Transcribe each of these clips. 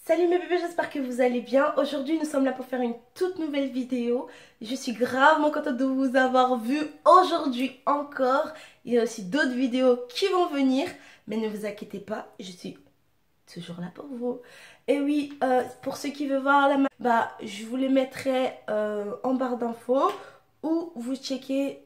Salut mes bébés, j'espère que vous allez bien. Aujourd'hui nous sommes là pour faire une toute nouvelle vidéo. Je suis gravement contente de vous avoir vu aujourd'hui encore. Il y a aussi d'autres vidéos qui vont venir. Mais ne vous inquiétez pas, je suis toujours là pour vous. Et oui, pour ceux qui veulent voir je vous les mettrai en barre d'infos. Ou vous checkez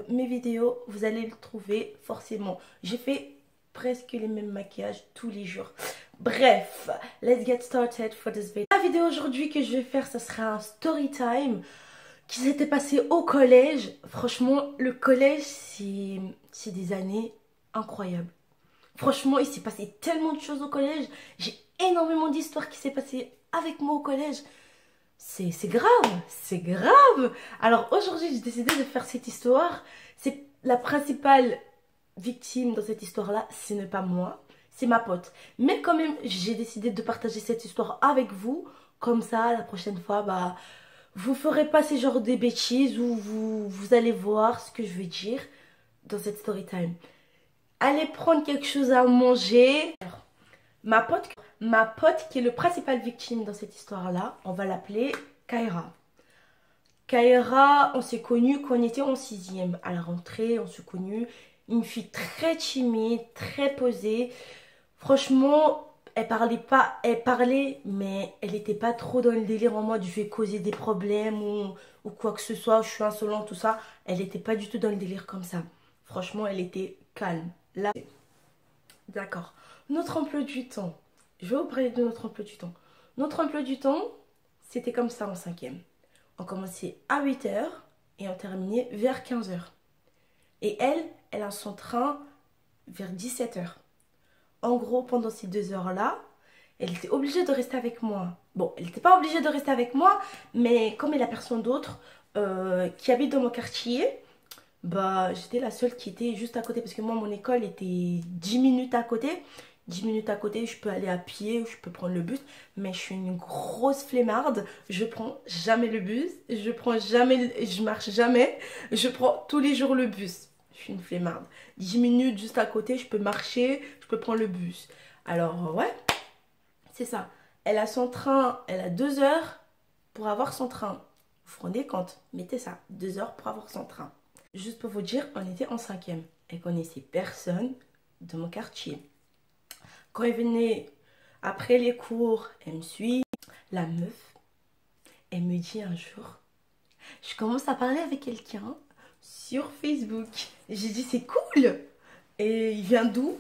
mes vidéos, vous allez le trouver forcément. J'ai fait presque les mêmes maquillages tous les jours. Bref, let's get started for this video. La vidéo aujourd'hui que je vais faire, ce sera un story time qui s'était passé au collège. Franchement, le collège, c'est des années incroyables. Franchement, il s'est passé tellement de choses au collège. J'ai énormément d'histoires qui s'est passées avec moi au collège. C'est grave, c'est grave. Alors aujourd'hui, j'ai décidé de faire cette histoire. C'est la principale victime dans cette histoire-là, ce n'est pas moi, c'est ma pote. Mais quand même, j'ai décidé de partager cette histoire avec vous. Comme ça, la prochaine fois, vous ferez pas ces genres de bêtises où vous allez voir ce que je vais dire dans cette story time. Allez prendre quelque chose à manger. Alors, ma pote qui est le principal victime dans cette histoire-là, on va l'appeler Kaira. Kaira, on s'est connus quand on était en 6e. À la rentrée, on s'est connus. Une fille très timide, très posée. Franchement, elle parlait, mais elle n'était pas trop dans le délire en mode je vais causer des problèmes ou quoi que ce soit, je suis insolente, tout ça. Elle n'était pas du tout dans le délire comme ça. Franchement, elle était calme. Là, d'accord. Notre emploi du temps. Je vais vous parler de notre emploi du temps. Notre emploi du temps, c'était comme ça en 5e. On commençait à 8 h et on terminait vers 15 h. Et elle a son train vers 17 h. En gros, pendant ces 2 heures-là, elle était obligée de rester avec moi. Bon, elle n'était pas obligée de rester avec moi, mais comme il y a personne d'autre qui habite dans mon quartier, j'étais la seule qui était juste à côté. Parce que moi, mon école était 10 minutes à côté. 10 minutes à côté, je peux aller à pied ou je peux prendre le bus. Mais je suis une grosse flemmarde. Je prends jamais le bus. Je marche jamais. Je prends tous les jours le bus. Je suis une flemmarde. 10 minutes juste à côté, je peux marcher, je peux prendre le bus. Alors, ouais, c'est ça. Elle a son train, elle a 2 heures pour avoir son train. Vous vous rendez compte? Mettez ça, 2 heures pour avoir son train. Juste pour vous dire, on était en 5e. Elle connaissait personne de mon quartier. Quand elle venait après les cours, elle me suit. La meuf, elle me dit un jour, je commence à parler avec quelqu'un sur Facebook. J'ai dit c'est cool. Et il vient d'où?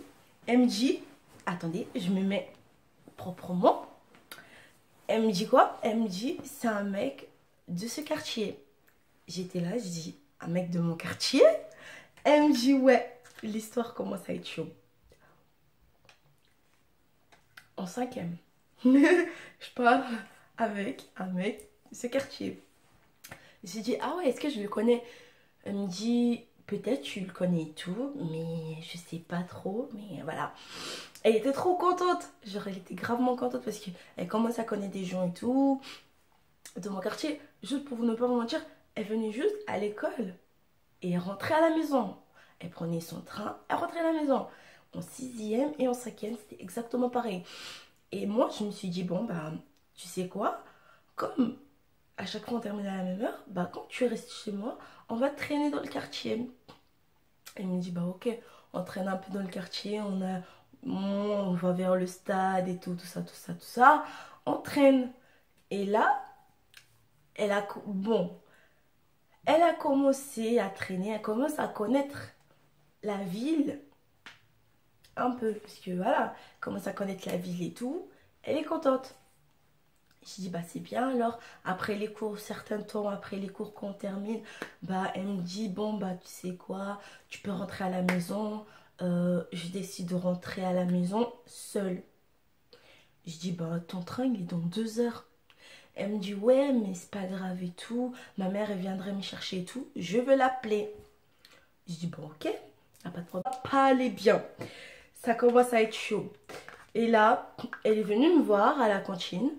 Elle me dit, attendez, je me mets proprement. Elle me dit quoi? Elle me dit c'est un mec de ce quartier. J'étais là, je dis un mec de mon quartier? Elle me dit ouais, l'histoire commence à être chaud. En 5e, je parle avec un mec de ce quartier. J'ai dit ah ouais, est-ce que je le connais? Elle me dit peut-être tu le connais et tout, mais je sais pas trop, mais voilà. Elle était trop contente, genre elle était gravement contente parce qu'elle commence à connaître des gens et tout de mon quartier. Juste pour ne pas vous mentir, elle venait juste à l'école et elle rentrait à la maison. Elle prenait son train, elle rentrait à la maison. En 6e et en 5e, c'était exactement pareil. Et moi, je me suis dit, bon, tu sais quoi? Comme à chaque fois on termine à la même heure, quand tu restes chez moi, on va traîner dans le quartier. Elle me dit, ok, on traîne un peu dans le quartier, on va vers le stade et tout ça. On traîne. Et là, elle a commencé à traîner, elle commence à connaître la ville un peu. Parce que voilà, elle commence à connaître la ville et tout. Elle est contente. Je dis c'est bien. Alors après les cours, certains temps après les cours qu'on termine, elle me dit tu sais quoi, tu peux rentrer à la maison. Je décide de rentrer à la maison seule. Je dis ton train il est dans 2 heures. Elle me dit ouais mais c'est pas grave et tout, ma mère elle viendrait me chercher et tout, je veux l'appeler. Je dis ok, pas de problème. Pas aller bien, ça commence à être chaud. Et là elle est venue me voir à la cantine.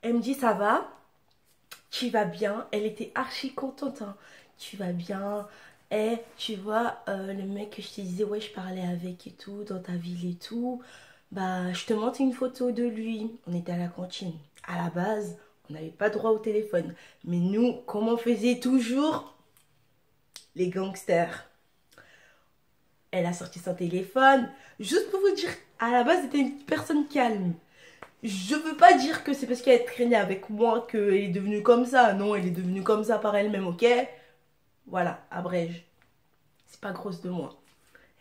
Elle me dit ça va, tu vas bien. Elle était archi contente, hein. Tu vas bien. Tu vois le mec que je te disais ouais je parlais avec et tout dans ta ville et tout, bah je te montre une photo de lui. On était à la cantine. À la base, on n'avait pas droit au téléphone. Mais nous, comme on faisait toujours, les gangsters. Elle a sorti son téléphone. Juste pour vous dire, à la base, c'était une personne calme. Je veux pas dire que c'est parce qu'elle traînait avec moi qu'elle est devenue comme ça. Non, elle est devenue comme ça par elle-même, ok? Voilà, abrège. C'est pas grosse de moi.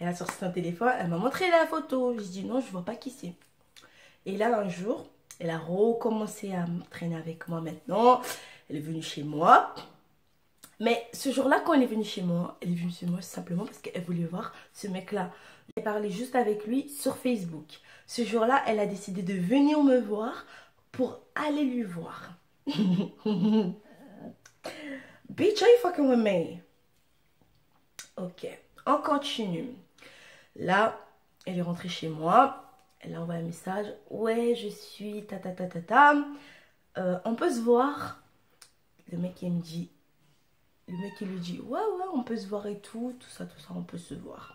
Elle a sorti son téléphone, elle m'a montré la photo. J'ai dit non, je vois pas qui c'est. Et là, un jour, elle a recommencé à me traîner avec moi maintenant. Elle est venue chez moi. Mais ce jour-là, quand elle est venue chez moi, elle est venue chez moi simplement parce qu'elle voulait voir ce mec-là. J'ai parlé juste avec lui sur Facebook. Ce jour-là, elle a décidé de venir me voir pour aller lui voir. Bitch, are you fucking with me? Ok, on continue. Là, elle est rentrée chez moi. Elle a envoyé un message. Ouais, je suis ta ta ta ta ta. On peut se voir. Le mec, il me dit. Le mec, il lui dit ouais, ouais, on peut se voir et tout ça, on peut se voir.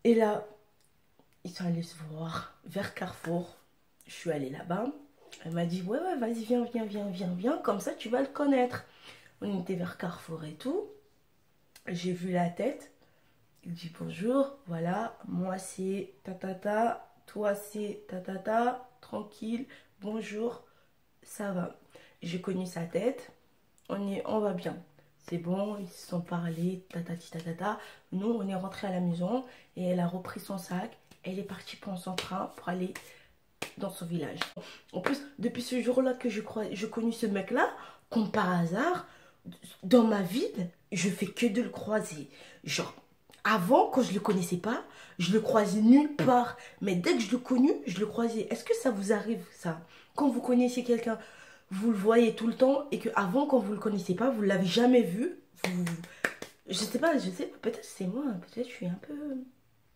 Et là, ils sont allés se voir vers Carrefour. Je suis allée là-bas. Elle m'a dit ouais, ouais, vas-y, viens, viens, viens, viens, viens. Comme ça, tu vas le connaître. On était vers Carrefour et tout. J'ai vu la tête. Il dit bonjour, voilà, moi c'est ta, toi c'est ta, tranquille, bonjour, ça va. J'ai connu sa tête, on va bien. C'est bon, ils se sont parlé, ta. Nous, on est rentré à la maison et elle a repris son sac. Elle est partie prendre son train pour aller dans son village. En plus, depuis ce jour-là que je connais ce mec-là, comme par hasard, dans ma vie, je fais que de le croiser. Genre, avant, quand je le connaissais pas, je le croisais nulle part. Mais dès que je le connus, je le croisais. Est-ce que ça vous arrive, ça? Quand vous connaissez quelqu'un, vous le voyez tout le temps et que avant, quand vous le connaissez pas, vous l'avez jamais vu. Je sais pas, peut-être c'est moi, peut-être je suis un peu...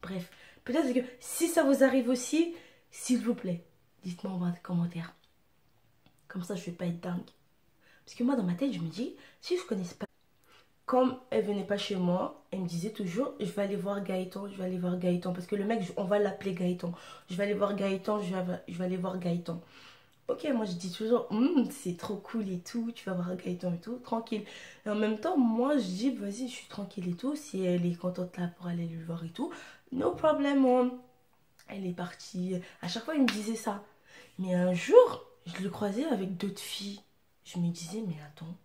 Bref, peut-être que si ça vous arrive aussi, s'il vous plaît, dites-moi en bas de commentaires. Comme ça, je vais pas être dingue. Parce que moi, dans ma tête, je me dis, si je connaissais pas... Comme elle venait pas chez moi, elle me disait toujours, je vais aller voir Gaëtan, je vais aller voir Gaëtan. Parce que le mec, on va l'appeler Gaëtan. Je vais aller voir Gaëtan, je vais aller voir Gaëtan. Ok, moi je dis toujours, c'est trop cool et tout, tu vas voir Gaëtan et tout, tranquille. Et en même temps, moi je dis, vas-y, je suis tranquille et tout. Si elle est contente là pour aller lui voir et tout, no problem. Elle est partie. À chaque fois, il me disait ça. Mais un jour, je le croisais avec d'autres filles. Je me disais, mais attends,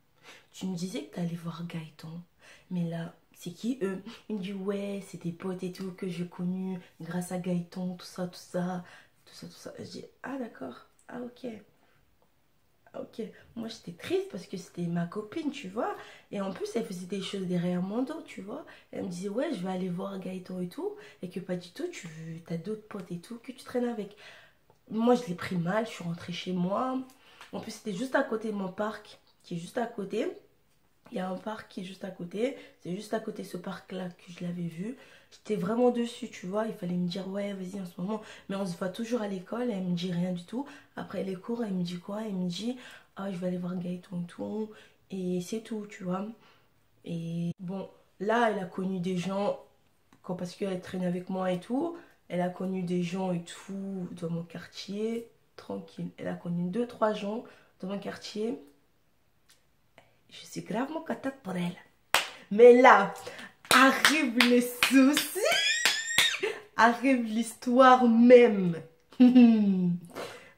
tu me disais que tu allais voir Gaëtan. Mais là, c'est qui eux? Il me dit, ouais, c'est des potes et tout que j'ai connus grâce à Gaëtan, tout ça, tout ça, tout ça, tout ça. Je dis, ah d'accord, ah ok. Ah, ok, moi j'étais triste parce que c'était ma copine, tu vois. Et en plus, elle faisait des choses derrière mon dos, tu vois. Elle me disait, ouais, je vais aller voir Gaëtan et tout. Et que pas du tout, tu as d'autres potes et tout que tu traînes avec. Moi, je l'ai pris mal, je suis rentrée chez moi. En plus, c'était juste à côté de mon parc, qui est juste à côté. Il y a un parc qui est juste à côté. C'est juste à côté de ce parc-là que je l'avais vu. J'étais vraiment dessus, tu vois. Il fallait me dire, ouais, vas-y, en ce moment. Mais on se voit toujours à l'école et elle me dit rien du tout. Après les cours, elle me dit quoi? Elle me dit, ah, je vais aller voir Gaëtan et tout. Et c'est tout, tu vois. Et bon, là, elle a connu des gens, parce qu'elle traîne avec moi et tout. Elle a connu des gens et tout dans mon quartier. Tranquille. Elle a connu 2-3 gens dans mon quartier. Je suis gravement contente pour elle. Mais là, arrive les soucis. Arrive l'histoire même.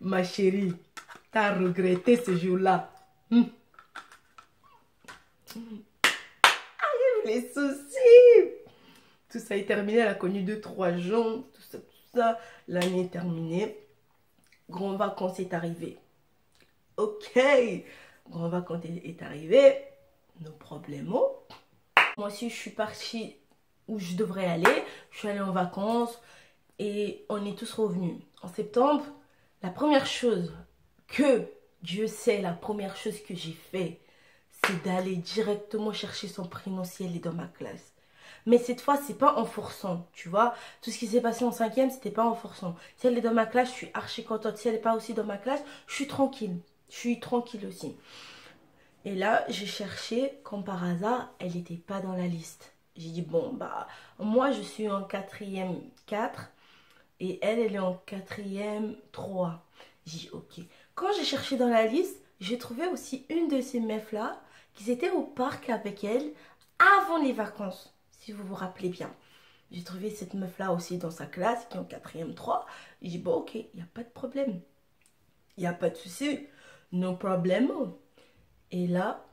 Ma chérie, t'as regretté ce jour-là. Arrive les soucis. Tout ça est terminé. Elle a connu 2-3 gens. Tout ça, tout ça. L'année est terminée. Grand vacances est arrivé. Ok. Grand vacances est arrivé. No problemo. Moi aussi, je suis partie où je devrais aller. Je suis allée en vacances et on est tous revenus. En septembre, la première chose que Dieu sait, la première chose que j'ai fait, c'est d'aller directement chercher son prénom si elle est dans ma classe. Mais cette fois, c'est pas en forçant, tu vois. Tout ce qui s'est passé en 5e, c'était pas en forçant. Si elle est dans ma classe, je suis archi contente. Si elle n'est pas aussi dans ma classe, je suis tranquille. Je suis tranquille aussi. Et là, j'ai cherché, comme par hasard, elle n'était pas dans la liste. J'ai dit, bon, bah, moi, je suis en 4e 4. Et elle est en quatrième 3. J'ai dit ok. Quand j'ai cherché dans la liste, j'ai trouvé aussi une de ces meufs-là qui étaient au parc avec elle avant les vacances, si vous vous rappelez bien. J'ai trouvé cette meuf-là aussi dans sa classe, qui est en quatrième 3. J'ai dit bon ok, il n'y a pas de problème. Il n'y a pas de souci. No problem. Et là,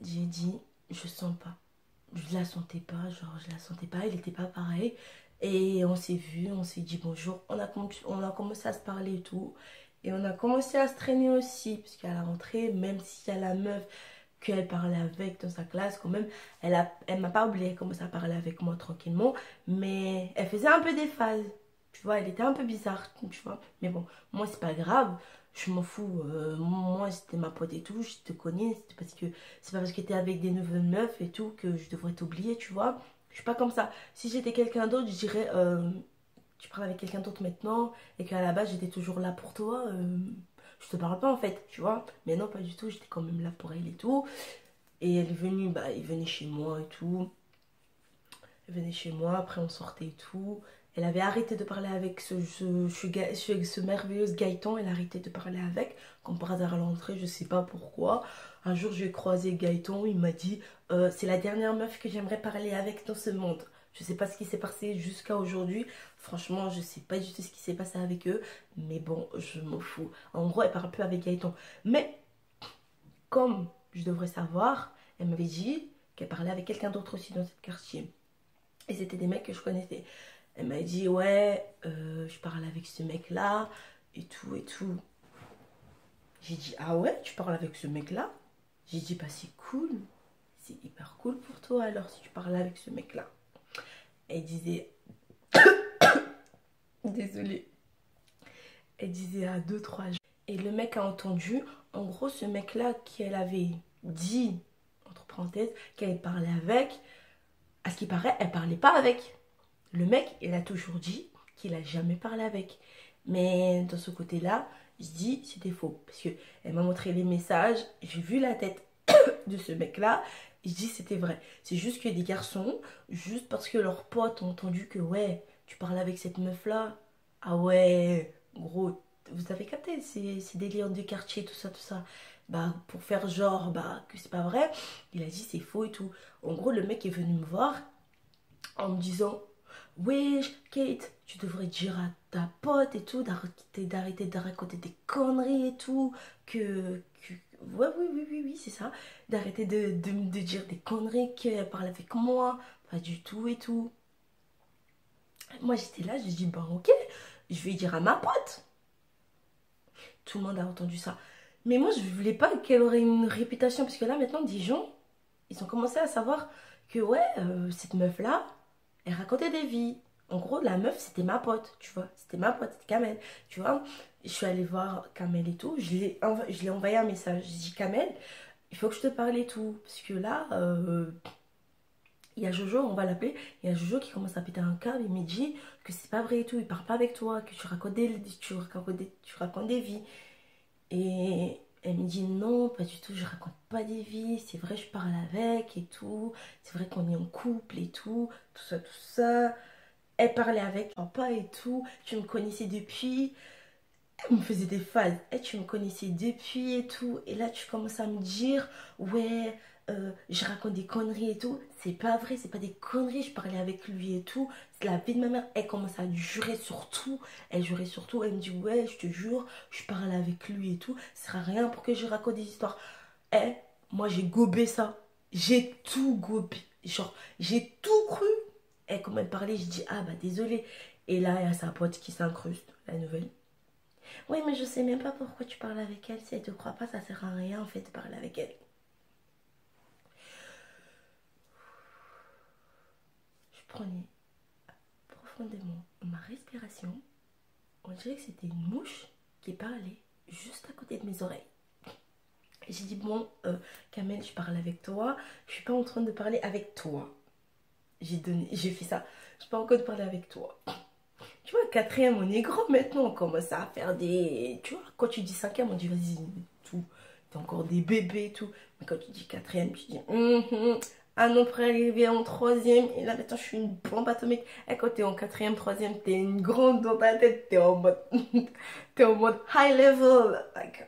j'ai dit, je sens pas. Je la sentais pas, genre je la sentais pas, il était pas pareil. Et on s'est vu, on s'est dit bonjour, on a commencé à se parler et tout. Et on a commencé à se traîner aussi, parce qu'à la rentrée, même s'il y a la meuf qu'elle parlait avec dans sa classe, quand même, elle m'a pas oublié, elle commençait à parler avec moi tranquillement. Mais elle faisait un peu des phases, tu vois, elle était un peu bizarre, tu vois. Mais bon, moi c'est pas grave. Je m'en fous, moi c'était ma pote et tout, je te connais, c'est pas parce que t'es avec des nouvelles meufs et tout que je devrais t'oublier, tu vois. Je suis pas comme ça. Si j'étais quelqu'un d'autre, je dirais, tu parles avec quelqu'un d'autre maintenant et qu'à la base j'étais toujours là pour toi, je te parle pas en fait, tu vois. Mais non, pas du tout, j'étais quand même là pour elle et tout. Et elle est venue, bah, elle venait chez moi et tout. Elle venait chez moi, après on sortait et tout. Elle avait arrêté de parler avec ce merveilleux Gaëtan. Elle a arrêté de parler avec. Comme par hasard à l'entrée, je sais pas pourquoi. Un jour, j'ai croisé Gaëtan. Il m'a dit c'est la dernière meuf que j'aimerais parler avec dans ce monde. Je sais pas ce qui s'est passé jusqu'à aujourd'hui. Franchement, je sais pas du tout ce qui s'est passé avec eux. Mais bon, je m'en fous. En gros, elle parle plus avec Gaëtan. Mais, comme je devrais savoir, elle m'avait dit qu'elle parlait avec quelqu'un d'autre aussi dans ce quartier. Et c'était des mecs que je connaissais. Elle m'a dit ouais, je parle avec ce mec là et tout et tout. J'ai dit ah ouais, tu parles avec ce mec là? J'ai dit bah c'est cool, c'est hyper cool pour toi alors si tu parles avec ce mec là. Elle disait désolée, elle disait à 2-3 jours. Et le mec a entendu, en gros ce mec là qu'elle avait dit, entre parenthèses, qu'elle parlait avec, à ce qui paraît elle parlait pas avec. Le mec, il a toujours dit qu'il a jamais parlé avec. Mais dans ce côté-là, je dis c'était faux. Parce qu'elle m'a montré les messages, j'ai vu la tête de ce mec-là, je dis c'était vrai. C'est juste que des garçons, juste parce que leurs potes ont entendu que ouais, tu parles avec cette meuf-là. Ah ouais, gros, vous avez capté, c'est des liens de quartier, tout ça, tout ça. Bah, pour faire genre bah, que c'est pas vrai, il a dit c'est faux et tout. En gros, le mec est venu me voir en me disant wesh, Kate, tu devrais dire à ta pote et tout d'arrêter de raconter des conneries et tout. Ouais, oui, c'est ça. D'arrêter de dire des conneries, qu'elle parle avec moi. Pas du tout et tout. Moi, j'étais là, je dis, bon, ok, je vais dire à ma pote. Tout le monde a entendu ça. Mais moi, je voulais pas qu'elle aurait une réputation. Parce que là, maintenant, des gens, ils ont commencé à savoir que, ouais, cette meuf-là, elle racontait des vies. En gros, la meuf, c'était ma pote, tu vois. C'était ma pote, c'était Kamel, tu vois. Je suis allée voir Kamel et tout. Je l'ai envoyé un message. J'ai dit, Kamel, il faut que je te parle et tout. Parce que là, il y a Jojo, on va l'appeler. Il y a Jojo qui commence à péter un câble. Il me dit que c'est pas vrai et tout. Il parle pas avec toi, que tu racontes tu racontes des vies. Et elle me dit non, pas du tout, je raconte pas des vies. C'est vrai, je parle avec et tout. C'est vrai qu'on est en couple et tout. Tout ça, tout ça. Elle parlait avec papa et tout. Tu me connaissais depuis. Elle me faisait des phases. Et tu me connaissais depuis et tout. Et là, tu commences à me dire, ouais, je raconte des conneries et tout. C'est pas vrai, c'est pas des conneries. Je parlais avec lui et tout. C'est la vie de ma mère. Elle commence à jurer sur tout. Elle jurait sur tout. Elle me dit, ouais, je te jure, je parle avec lui et tout. Ça sert à rien pour que je raconte des histoires. Et moi, j'ai gobé ça. J'ai tout gobé. Genre, j'ai tout cru. Et comme elle parlait, je dis, ah bah désolé. Et là, il y a sa pote qui s'incruste, la nouvelle. Oui, mais je sais même pas pourquoi tu parles avec elle. Si elle te croit pas, ça sert à rien en fait de parler avec elle. Je prenais profondément ma respiration. On dirait que c'était une mouche qui parlait juste à côté de mes oreilles. Et j'ai dit, bon, Kamel, je parle avec toi. Je suis pas en train de parler avec toi. J'ai fait ça. Je suis pas encore de parler avec toi. Tu vois, quatrième, on est grand maintenant. On commence à faire des... Tu vois, quand tu dis cinquième, on dit vas-y, tout. T'as encore des bébés et tout. Mais quand tu dis quatrième, tu dis un an pour arriver en troisième. Et là, maintenant, je suis une bombe atomique. Et quand t'es en quatrième, troisième, t'es une grande dans ta tête. T'es en mode, t'es en mode high level. Like,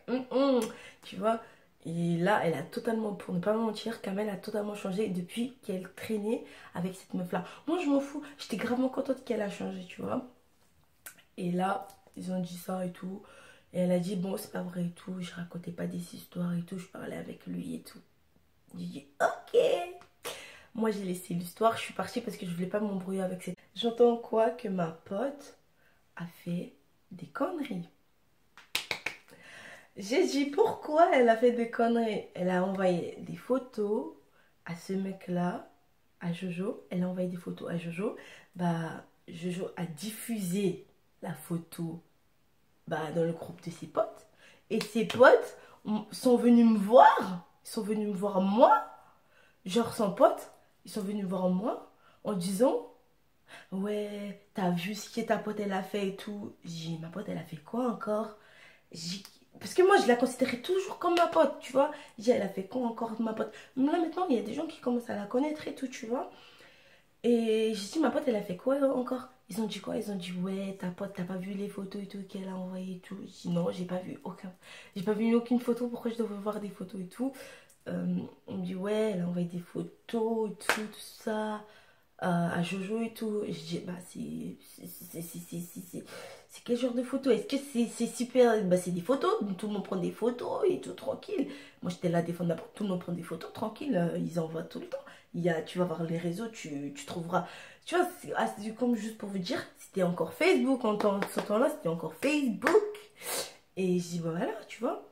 tu vois. Et là, elle a totalement, pour ne pas me mentir, Kamel a totalement changé depuis qu'elle traînait avec cette meuf-là. Moi, je m'en fous. J'étais gravement contente qu'elle a changé, tu vois. Et là, ils ont dit ça et tout. Et elle a dit, bon, c'est pas vrai et tout. Je racontais pas des histoires et tout. Je parlais avec lui et tout. J'ai dit, ok. Moi, j'ai laissé l'histoire. Je suis partie parce que je voulais pas m'embrouiller avec cette... J'entends quoi? Que ma pote a fait des conneries. J'ai dit pourquoi elle a fait des conneries. Elle a envoyé des photos à ce mec-là, à Jojo. Elle a envoyé des photos à Jojo. Bah, Jojo a diffusé la photo dans le groupe de ses potes. Et ses potes sont venus me voir. Ils sont venus me voir moi. Genre son pote. Ils sont venus me voir moi en disant... Ouais, t'as vu ce que ta pote elle a fait et tout. J'ai dit, ma pote elle a fait quoi encore? Parce que moi je la considérais toujours comme ma pote, tu vois. J'ai dit, elle a fait quoi encore ma pote? Mais là maintenant il y a des gens qui commencent à la connaître et tout, tu vois. Et j'ai dit, ma pote elle a fait quoi encore? Ils ont dit quoi? Ils ont dit, ouais, ta pote, t'as pas vu les photos et tout qu'elle a envoyées et tout. J'ai dit, non, j'ai pas vu aucun. J'ai pas vu aucune photo, pourquoi je devrais voir des photos et tout? On me dit, ouais, elle a envoyé des photos et tout ça. À Jojo et tout. Et je dis, bah, c'est quel genre de photo? Est-ce que c'est super? Bah, c'est des photos. Tout le monde prend des photos et tout, tranquille. Moi, j'étais là à défendre n'importe. Tout le monde prend des photos, tranquille. Ils envoient tout le temps. Tu vas voir les réseaux, tu trouveras. Tu vois, c'est comme juste pour vous dire, c'était encore Facebook en ce temps-là, c'était encore Facebook. Et je dis, bah voilà, tu vois.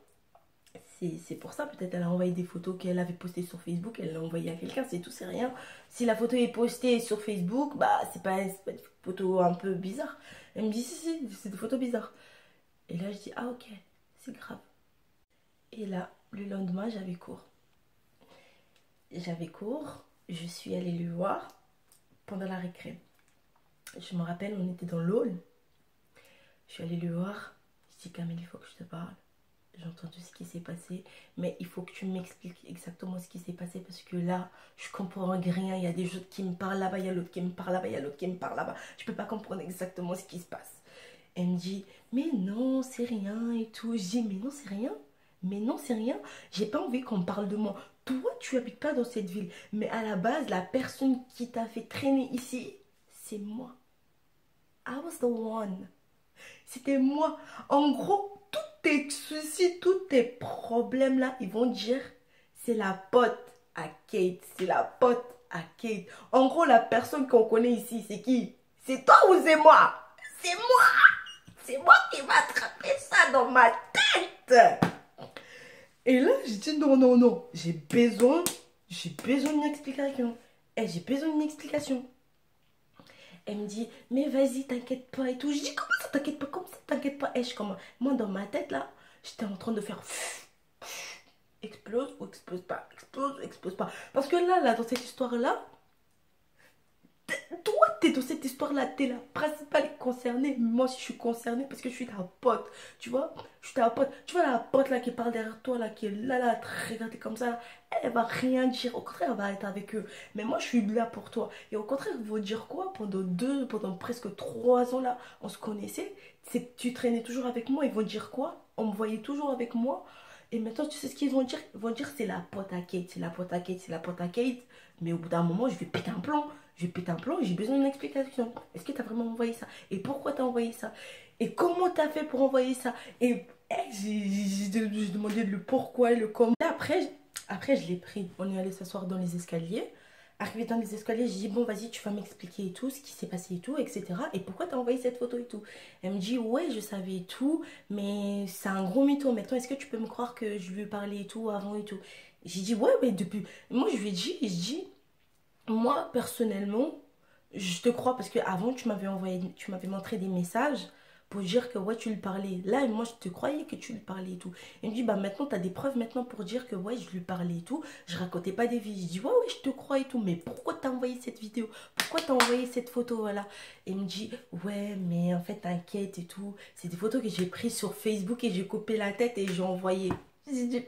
C'est pour ça, peut-être elle a envoyé des photos qu'elle avait postées sur Facebook, elle l'a envoyé à quelqu'un, c'est tout, c'est rien. Si la photo est postée sur Facebook, bah c'est pas une photo un peu bizarre. Elle me dit, si, c'est des photos bizarres. Et là, je dis, ah ok, c'est grave. Et là, le lendemain, j'avais cours. Je suis allée le voir pendant la récré. Je me rappelle, on était dans l'hall. Je suis allée le voir, je dis, Kamel, il faut que je te parle. J'ai entendu ce qui s'est passé, mais il faut que tu m'expliques exactement ce qui s'est passé parce que là, je comprends rien. Il y a des gens qui me parlent là-bas, il y a l'autre qui me parle là-bas, il y a l'autre qui me parle là-bas. Je peux pas comprendre exactement ce qui se passe. Elle me dit, mais non, c'est rien et tout. Je dis, mais non, c'est rien. Mais non, c'est rien. J'ai pas envie qu'on me parle de moi. Toi, tu habites pas dans cette ville. Mais à la base, la personne qui t'a fait traîner ici, c'est moi. I was the one. C'était moi. En gros, tous tes soucis, tous tes problèmes là, ils vont dire c'est la pote à Kate. C'est la pote à Kate. En gros, la personne qu'on connaît ici, c'est qui? C'est toi ou c'est moi? C'est moi. C'est moi qui m'a attrapé ça dans ma tête. Et là, j'ai dit non, non, non. J'ai besoin d'une explication. Et j'ai besoin d'une explication. Elle me dit, mais vas-y, t'inquiète pas et tout. Je dis, comment ça t'inquiète pas? Comment ça t'inquiète pas? Et moi, dans ma tête, là, j'étais en train de faire explose ou explose pas, explose ou explose pas. Parce que là, dans cette histoire-là, toi, t'es dans cette histoire-là, t'es la principale concernée. Moi aussi, je suis concernée parce que je suis ta pote. Tu vois, je suis ta pote. Tu vois, la pote là qui parle derrière toi, là, qui est là, te regarder comme ça, elle va rien dire. Au contraire, elle va être avec eux. Mais moi, je suis là pour toi. Et au contraire, ils vont dire quoi? Pendant presque 3 ans là, on se connaissait. Tu traînais toujours avec moi. Ils vont dire quoi? On me voyait toujours avec moi. Et maintenant, tu sais ce qu'ils vont dire? Ils vont dire c'est la pote à Kate, c'est la pote à Kate, c'est la pote à Kate. Mais au bout d'un moment, je vais péter un plomb. Je vais péter un plomb, j'ai besoin d'une explication. Est-ce que tu as vraiment envoyé ça? Et pourquoi tu as envoyé ça? Et comment tu as fait pour envoyer ça? Et j'ai demandé le pourquoi, le comment. Et après, je l'ai pris. On est allé s'asseoir dans les escaliers. Arrivé dans les escaliers, j'ai dit, bon, vas-y, tu vas m'expliquer et tout, ce qui s'est passé et tout, etc. Et pourquoi tu as envoyé cette photo et tout? Elle me dit, ouais, je savais et tout, mais c'est un gros mytho. Maintenant, est-ce que tu peux me croire que je lui ai parlé et tout avant et tout? J'ai dit, ouais, mais depuis... Moi, je lui ai dit, moi, personnellement, je te crois parce que avant tu m'avais montré des messages pour dire que ouais, tu lui parlais. Là, moi, je te croyais que tu lui parlais et tout. Il me dit, bah maintenant, tu as des preuves maintenant pour dire que ouais, je lui parlais et tout. Je racontais pas des vies. Je dis, ouais, ouais, je te crois et tout. Mais pourquoi t'as envoyé cette vidéo? Pourquoi t'as envoyé cette photo, voilà? Et il me dit, ouais, mais en fait, t'inquiète et tout. C'est des photos que j'ai prises sur Facebook et j'ai coupé la tête et j'ai envoyé. J'ai dit,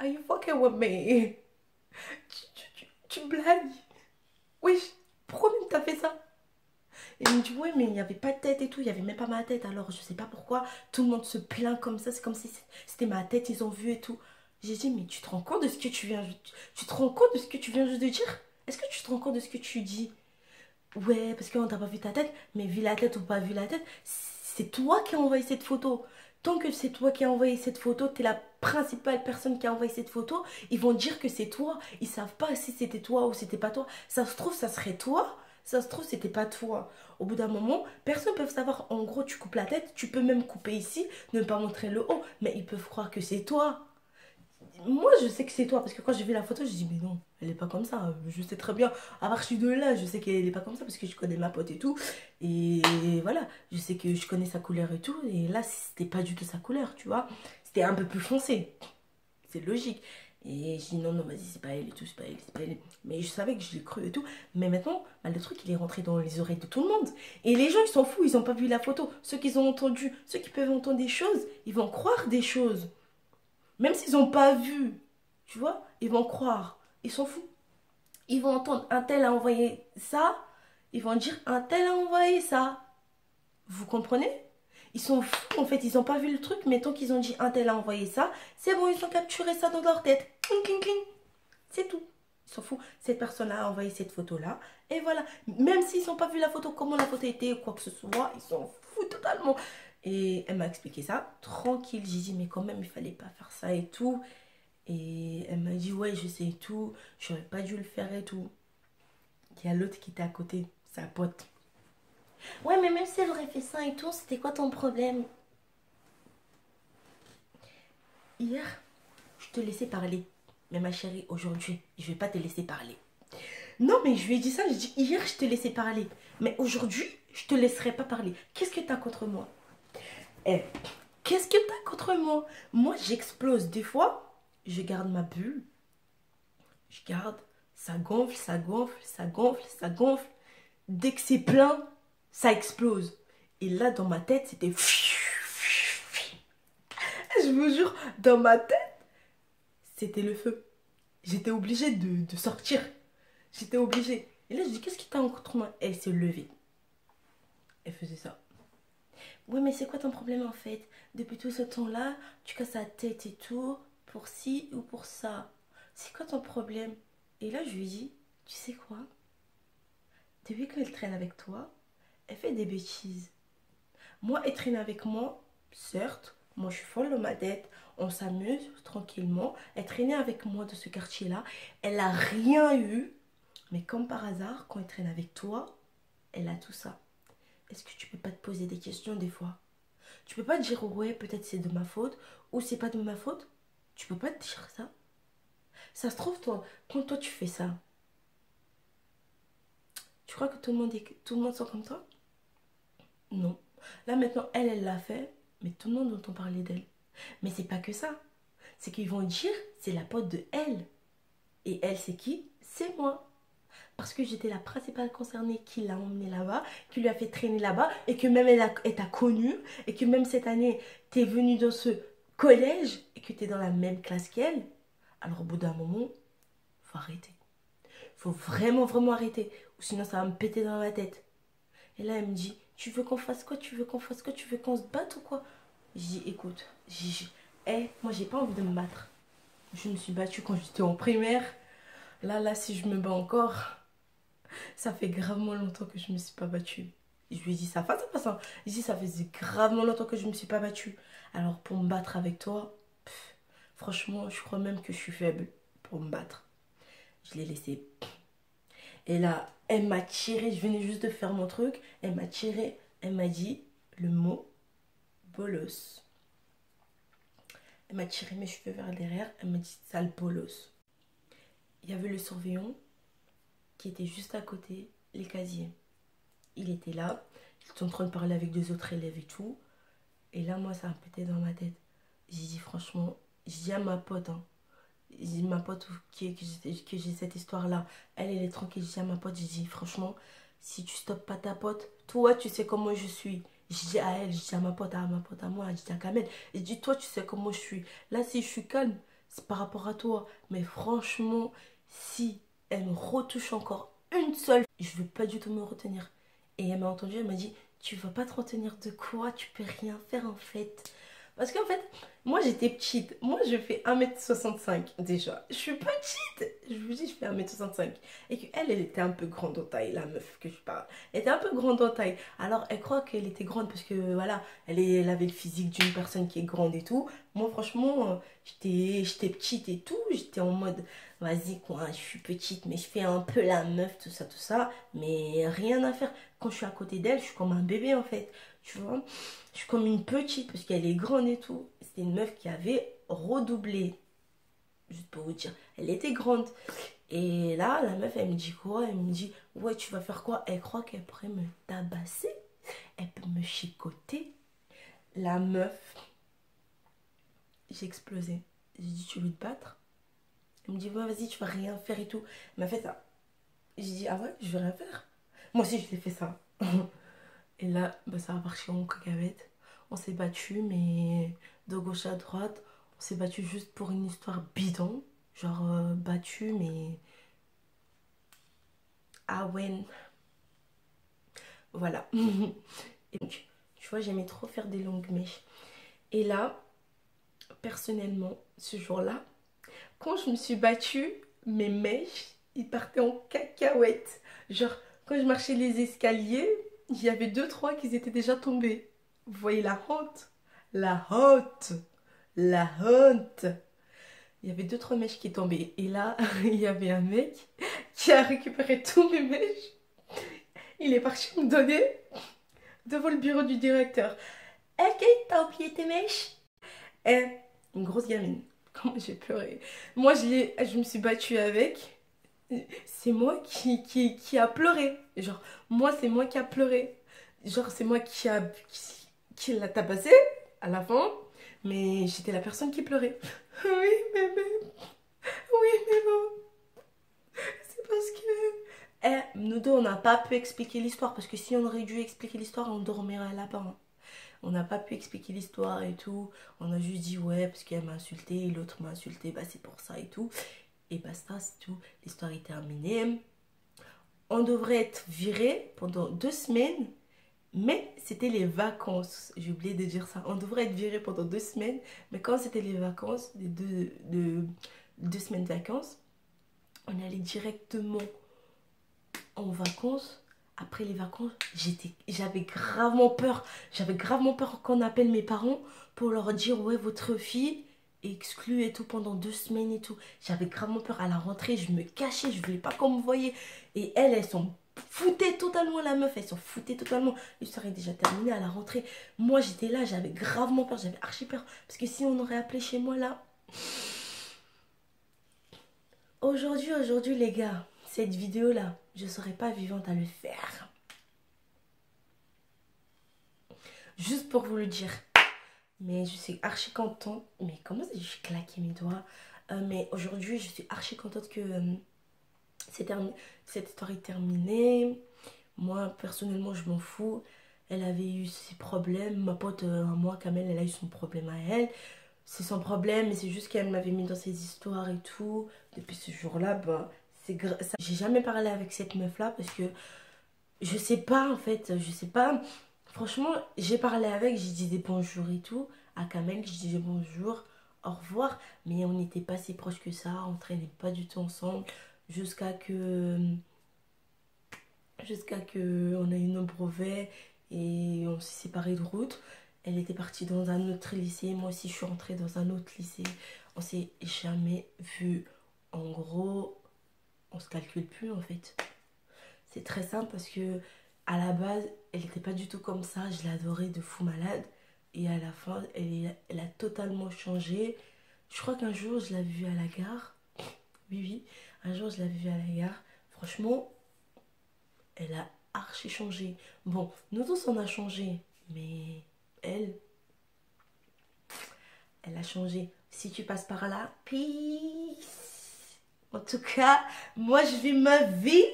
Are you fucking with me? Tu blagues? Wesh, pourquoi même t'as fait ça? Et il me dit, ouais, mais il n'y avait pas de tête et tout, il n'y avait même pas ma tête. Alors, je sais pas pourquoi, tout le monde se plaint comme ça, c'est comme si c'était ma tête, ils ont vu et tout. J'ai dit, mais tu te rends compte de ce que tu te rends compte de ce que tu viens juste de dire? Est-ce que tu te rends compte de ce que tu dis? Ouais, parce qu'on t'a pas vu ta tête, mais vu la tête ou pas vu la tête, c'est toi qui as envoyé cette photo. Tant que c'est toi qui as envoyé cette photo, t'es la principale personne qui a envoyé cette photo, ils vont dire que c'est toi. Ils savent pas si c'était toi ou c'était pas toi. Ça se trouve, ça serait toi. Ça se trouve, c'était pas toi. Au bout d'un moment, personne ne peut savoir. En gros, tu coupes la tête, tu peux même couper ici, ne pas montrer le haut, mais ils peuvent croire que c'est toi. Moi, je sais que c'est toi, parce que quand j'ai vu la photo, je dis, mais non, elle est pas comme ça. Je sais très bien, à partir de là, je sais qu'elle est pas comme ça, parce que je connais ma pote et tout. Et voilà, je sais que je connais sa couleur et tout. Et là, c'était pas du tout sa couleur, tu vois. C'était un peu plus foncé. C'est logique. Et je dis, non, non, vas-y, c'est pas elle et tout, c'est pas elle, c'est pas elle. Mais je savais que je l'ai cru et tout. Mais maintenant, bah, le truc, il est rentré dans les oreilles de tout le monde. Et les gens, ils s'en foutent, ils ont pas vu la photo. Ceux qui ont entendu, ceux qui peuvent entendre des choses, ils vont croire des choses. Même s'ils n'ont pas vu, tu vois, ils vont croire. Ils s'en foutent. Ils vont entendre un tel a envoyé ça. Ils vont dire un tel a envoyé ça. Vous comprenez? Ils sont fous en fait. Ils n'ont pas vu le truc. Mais tant qu'ils ont dit un tel a envoyé ça, c'est bon, ils ont capturé ça dans leur tête. Cling, cling, cling. C'est tout. Ils s'en foutent. Cette personne-là a envoyé cette photo-là. Et voilà. Même s'ils n'ont pas vu la photo, comment la photo était ou quoi que ce soit, ils s'en foutent totalement. Et elle m'a expliqué ça, tranquille. J'ai dit, mais quand même, il fallait pas faire ça et tout. Et elle m'a dit, ouais, je sais et tout. J'aurais pas dû le faire et tout. Il y a l'autre qui était à côté, sa pote. Ouais, mais même si elle aurait fait ça et tout, c'était quoi ton problème? Hier, je te laissais parler. Mais ma chérie, aujourd'hui, je vais pas te laisser parler. Non, mais je lui ai dit ça, je dis hier, je te laissais parler. Mais aujourd'hui, je te laisserai pas parler. Qu'est-ce que t'as contre moi? Eh, qu'est-ce que t'as contre moi? Moi, j'explose. Des fois, je garde ma bulle. Je garde, ça gonfle, ça gonfle, ça gonfle, ça gonfle. Dès que c'est plein, ça explose. Et là, dans ma tête, c'était... Je vous jure, dans ma tête, c'était le feu. J'étais obligée de sortir. J'étais obligée. Et là, je dis, qu'est-ce qui t'a contre moi? Elle s'est levée. Elle faisait ça. Oui, mais c'est quoi ton problème en fait? Depuis tout ce temps-là, tu casses la tête et tout, pour ci ou pour ça. C'est quoi ton problème? Et là, je lui dis, tu sais quoi? Depuis qu'elle traîne avec toi, elle fait des bêtises. Moi, elle traîne avec moi, certes, moi je suis folle dans ma tête, on s'amuse tranquillement. Elle traînait avec moi de ce quartier-là, elle n'a rien eu, mais comme par hasard, quand elle traîne avec toi, elle a tout ça. Est-ce que tu peux pas te poser des questions des fois? Tu peux pas te dire, ouais, peut-être c'est de ma faute, ou c'est pas de ma faute? Tu peux pas te dire ça? Ça se trouve, toi, quand toi tu fais ça, tu crois que tout le monde sent comme toi? Non. Là maintenant, elle l'a fait, mais tout le monde entend parler d'elle. Mais c'est pas que ça. C'est qu'ils vont dire, c'est la pote de elle. Et elle, c'est qui? C'est moi. Parce que j'étais la principale concernée qui l'a emmenée là-bas, qui lui a fait traîner là-bas, et que même elle t'a connue, et que même cette année, t'es venue dans ce collège, et que t'es dans la même classe qu'elle. Alors au bout d'un moment, faut arrêter. Faut vraiment, vraiment arrêter. Ou sinon, ça va me péter dans la tête. Et là, elle me dit, tu veux qu'on fasse quoi? Tu veux qu'on fasse quoi? Tu veux qu'on se batte ou quoi? Je dis, écoute, moi, j'ai pas envie de me battre. Je me suis battue quand j'étais en primaire. Là, si je me bats encore, ça fait gravement longtemps que je me suis pas battue. Je lui ai dit ça face à face. Je dis, ça faisait gravement longtemps que je me suis pas battue. Alors, pour me battre avec toi, franchement, je crois même que je suis faible pour me battre. Je l'ai laissé. Et là, elle m'a tiré, je venais juste de faire mon truc. Elle m'a tiré, elle m'a dit le mot bolos. Elle m'a tiré mes cheveux vers derrière, elle m'a dit sale bolos. Il y avait le surveillant qui était juste à côté, les casiers. Il était là, il était en train de parler avec deux autres élèves et tout. Et là, moi, ça a pété dans ma tête. J'ai dit franchement, j'ai dit à ma pote, hein, j'ai dit ma pote que j'ai cette histoire-là, elle est tranquille. J'ai dit à ma pote, j'ai dit franchement, si tu stoppes pas ta pote, toi, tu sais comment je suis. J'ai dit à elle, j'ai dit à ma pote à moi, j'ai dit à Kamel, j'ai dit toi, tu sais comment je suis. Là, si je suis calme, c'est par rapport à toi. Mais franchement, si elle me retouche encore une seule, je veux pas du tout me retenir. Et elle m'a entendu, elle m'a dit, tu vas pas te retenir de quoi? Tu peux rien faire en fait. Parce qu'en fait, moi j'étais petite. Moi je fais 1m65 déjà. Je suis petite. Je vous dis, je fais 1m65. Et qu'elle, elle était un peu grande en taille, la meuf que je parle. Elle était un peu grande en taille. Alors elle croit qu'elle était grande parce que voilà, elle avait le physique d'une personne qui est grande et tout. Moi franchement, j'étais petite et tout. J'étais en mode, vas-y quoi, je suis petite mais je fais un peu la meuf, tout ça, tout ça. Mais rien à faire. Quand je suis à côté d'elle, je suis comme un bébé en fait. Tu vois, je suis comme une petite parce qu'elle est grande et tout. C'était une meuf qui avait redoublé. Juste pour vous dire, elle était grande. Et là, la meuf, elle me dit quoi? Elle me dit, ouais, tu vas faire quoi? Elle croit qu'elle pourrait me tabasser. Elle peut me chicoter. La meuf, j'ai explosé. J'ai dit, tu veux te battre? Elle me dit, ouais, vas-y, tu vas rien faire et tout. Elle m'a fait ça. J'ai dit, ah ouais, je vais rien faire. Moi aussi, je l'ai fait ça. Et là, bah, ça a marché en cacahuète. On s'est battu, mais de gauche à droite. On s'est battu juste pour une histoire bidon. Genre, battu, mais... Ah ouais. Voilà. Et donc, tu vois, j'aimais trop faire des longues mèches. Et là, personnellement, ce jour-là, quand je me suis battue, mes mèches, ils partaient en cacahuète. Genre, quand je marchais les escaliers, il y avait deux, trois qui étaient déjà tombés. Vous voyez la honte? La honte! La honte! Il y avait deux, trois mèches qui tombaient. Et là, il y avait un mec qui a récupéré tous mes mèches. Il est parti me donner devant le bureau du directeur. Ok, t'as oublié tes mèches? Et une grosse gamine. Comment j'ai pleuré. Moi, je me suis battue avec. C'est moi qui a pleuré. Genre, moi, c'est moi qui a pleuré. Genre, c'est moi qui l'a tabassé à la fin. Mais j'étais la personne qui pleurait. Oui, mais oui, mais bon. C'est parce que... nous deux, on n'a pas pu expliquer l'histoire. Parce que si on aurait dû expliquer l'histoire, on dormirait là-bas. Hein. On n'a pas pu expliquer l'histoire et tout. On a juste dit ouais, parce qu'elle m'a insulté, l'autre m'a insulté, bah c'est pour ça et tout. Et basta, c'est tout. L'histoire est terminée. On devrait être viré pendant 2 semaines. Mais c'était les vacances. J'ai oublié de dire ça. On devrait être viré pendant 2 semaines. Mais quand c'était les vacances, les deux semaines de vacances, on allait directement en vacances. Après les vacances, j'avais gravement peur. J'avais gravement peur qu'on appelle mes parents pour leur dire ouais, votre fille est exclue et tout pendant 2 semaines et tout. J'avais gravement peur. À la rentrée, je me cachais, je voulais pas qu'on me voyait. Et elles s'en foutaient totalement, la meuf, elles s'en foutaient totalement. L'histoire est déjà terminée à la rentrée. Moi, j'étais là, j'avais gravement peur, j'avais archi peur. Parce que si on aurait appelé chez moi là... Aujourd'hui les gars, cette vidéo là, je serais pas vivante à le faire. Juste pour vous le dire. Mais je suis archi contente. Mais comment ça, j'ai claqué mes doigts. Mais aujourd'hui, je suis archi contente que cette histoire est terminée. Moi, personnellement, je m'en fous. Elle avait eu ses problèmes. Ma pote, moi, Kamel, elle a eu son problème à elle. C'est son problème, mais c'est juste qu'elle m'avait mis dans ces histoires et tout. Depuis ce jour-là, bah, j'ai jamais parlé avec cette meuf-là parce que je sais pas, en fait. Je sais pas. Franchement, j'ai parlé avec, j'ai dit des bonjours et tout. À Kamel, je disais bonjour, au revoir. Mais on n'était pas si proches que ça. On traînait pas du tout ensemble. Jusqu'à que on a eu nos brevets et on s'est séparés de route. Elle était partie dans un autre lycée, moi aussi je suis rentrée dans un autre lycée. On s'est jamais vu. En gros, on se calcule plus en fait. C'est très simple parce que à la base, elle n'était pas du tout comme ça. Je l'adorais de fou malade. Et à la fin, elle a totalement changé. Je crois qu'un jour, je l'avais vue à la gare. Oui, oui. Un jour, je l'avais vue à la gare. Franchement, elle a archi changé. Bon, nous tous, on a changé. Mais elle a changé. Si tu passes par là, peace. En tout cas, moi, je vis ma vie.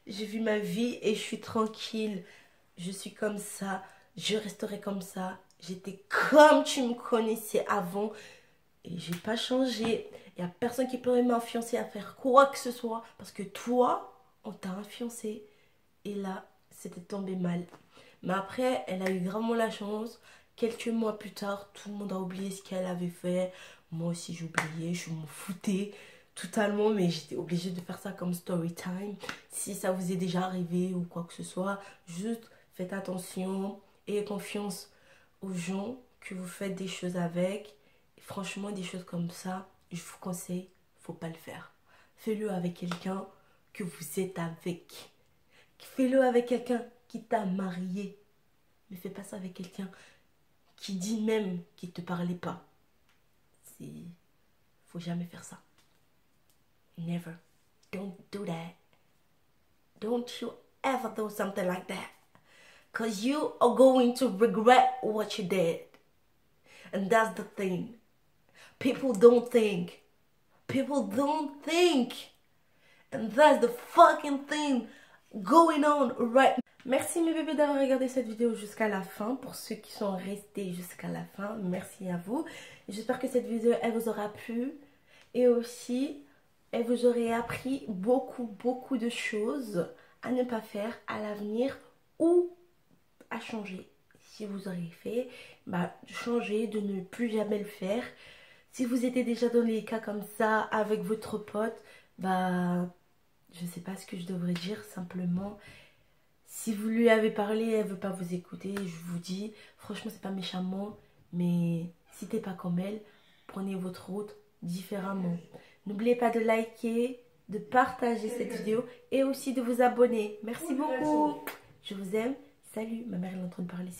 Je vis ma vie et je suis tranquille. Je suis comme ça. Je resterai comme ça. J'étais comme tu me connaissais avant. et j'ai pas changé. Il n'y a personne qui pourrait m'influencer à faire quoi que ce soit parce que toi, on t'a influencé et là, c'était tombé mal. Mais après, elle a eu vraiment la chance. Quelques mois plus tard, tout le monde a oublié ce qu'elle avait fait. Moi aussi, j'ai oublié, je m'en foutais totalement, mais j'étais obligée de faire ça comme story time. Si ça vous est déjà arrivé ou quoi que ce soit, juste faites attention, ayez confiance aux gens que vous faites des choses avec. Et franchement, des choses comme ça, je vous conseille, faut pas le faire. Fais-le avec quelqu'un que vous êtes avec. Fais-le avec quelqu'un qui t'a marié. Mais fais pas ça avec quelqu'un qui dit même qu'il te parlait pas. Faut jamais faire ça. Never. Don't do that. Don't you ever do something like that. Because you are going to regret what you did. And that's the thing. People don't think. People don't think. And that's the fucking thing going on right now. Merci mes bébés d'avoir regardé cette vidéo jusqu'à la fin. Pour ceux qui sont restés jusqu'à la fin, merci à vous. J'espère que cette vidéo, elle vous aura plu. Et aussi, elle vous aurait appris beaucoup de choses à ne pas faire à l'avenir ou à changer. Si vous auriez fait, changer, de ne plus jamais le faire. Si vous étiez déjà dans les cas comme ça avec votre pote, je ne sais pas ce que je devrais dire, simplement. Si vous lui avez parlé, elle veut pas vous écouter, je vous dis, franchement c'est pas méchamment, mais si t'es pas comme elle, prenez votre route différemment. N'oubliez pas de liker, de partager cette vidéo et aussi de vous abonner. Merci beaucoup. Je vous aime. Salut, ma mère elle est en train de parler.